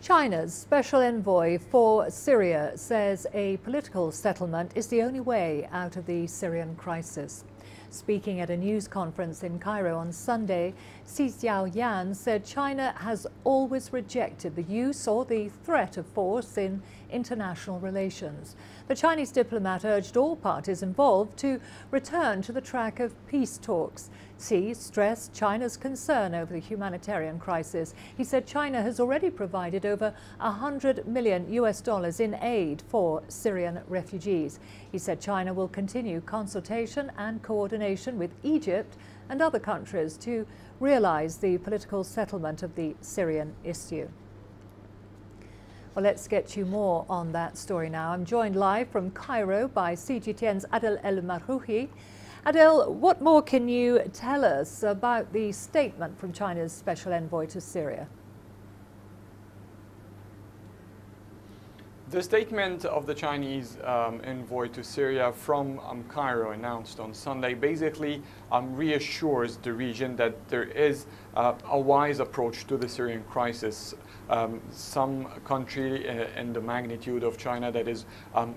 China's Special Envoy for Syria says a political settlement is the only way out of the Syrian crisis. Speaking at a news conference in Cairo on Sunday, Xie Xiaoyan said China has always rejected the use or the threat of force in international relations. The Chinese diplomat urged all parties involved to return to the track of peace talks. Xi stressed China's concern over the humanitarian crisis. He said China has already provided over $100 million in aid for Syrian refugees. He said China will continue consultation and coordination with Egypt and other countries to realize the political settlement of the Syrian issue. Well, let's get you more on that story now. I'm joined live from Cairo by CGTN's Adel El-Marouhi. Adel, what more can you tell us about the statement from China's Special Envoy to Syria? The statement of the Chinese envoy to Syria from Cairo, announced on Sunday, basically reassures the region that there is a wise approach to the Syrian crisis. Some country in the magnitude of China that is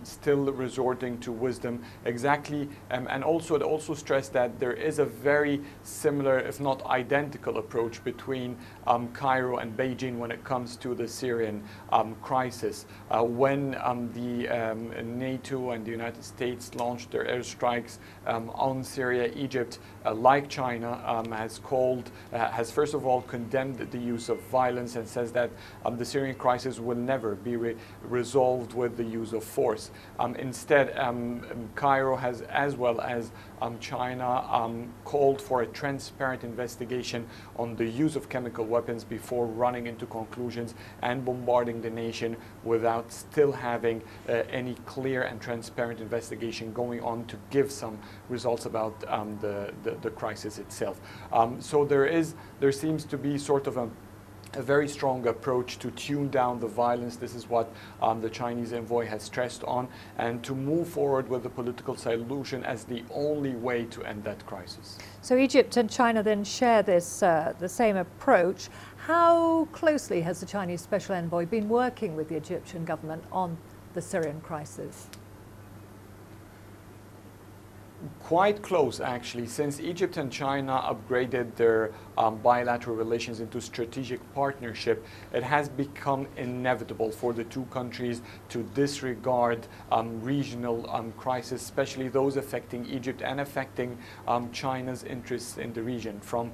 still resorting to wisdom exactly, and also it also stressed that there is a very similar, if not identical, approach between Cairo and Beijing when it comes to the Syrian crisis. When the NATO and the United States launched their airstrikes on Syria, Egypt, like China, has first of all condemned the use of violence and says that the Syrian crisis will never be resolved with the use of force. Instead, Cairo has, as well as China, called for a transparent investigation on the use of chemical weapons before running into conclusions and bombarding the nation without still having any clear and transparent investigation going on to give some results about the crisis itself. So there seems to be sort of a very strong approach to tune down the violence. This is what the Chinese envoy has stressed on, and to move forward with the political solution as the only way to end that crisis. So Egypt and China then share this the same approach. How closely has the Chinese Special Envoy been working with the Egyptian government on the Syrian crisis? Quite close, actually, since Egypt and China upgraded their bilateral relations into strategic partnership. It has become inevitable for the two countries to disregard regional crises, especially those affecting Egypt and affecting China's interests in the region, from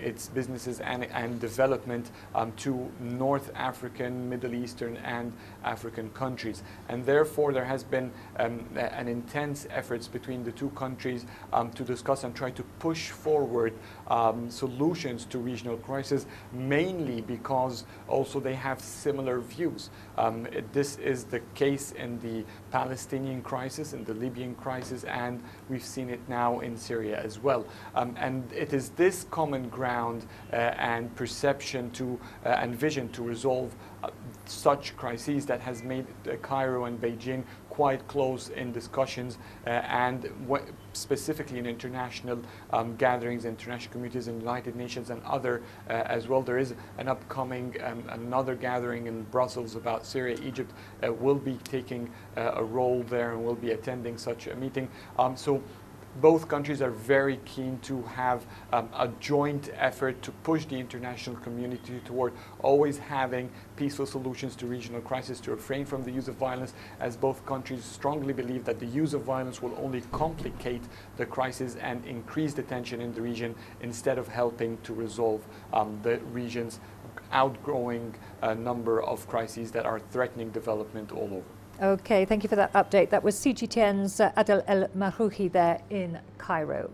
its businesses and development to North African, Middle Eastern and African countries. And therefore there has been an intense efforts between the two countries to discuss and try to push forward solutions to regional crises, mainly because also they have similar views. This is the case in the Palestinian crisis, in the Libyan crisis, and we've seen it now in Syria as well. And it is this common ground and perception and vision to resolve such crises that has made Cairo and Beijing quite close in discussions and specifically in international gatherings, international communities, and United Nations and other as well. There is an upcoming another gathering in Brussels about Syria. Egypt will be taking a role there and will be attending such a meeting. So both countries are very keen to have a joint effort to push the international community toward always having peaceful solutions to regional crises, to refrain from the use of violence, as both countries strongly believe that the use of violence will only complicate the crisis and increase the tension in the region instead of helping to resolve the region's outgrowing number of crises that are threatening development all over. Okay, thank you for that update. That was CGTN's Adel El-Marouhi there in Cairo.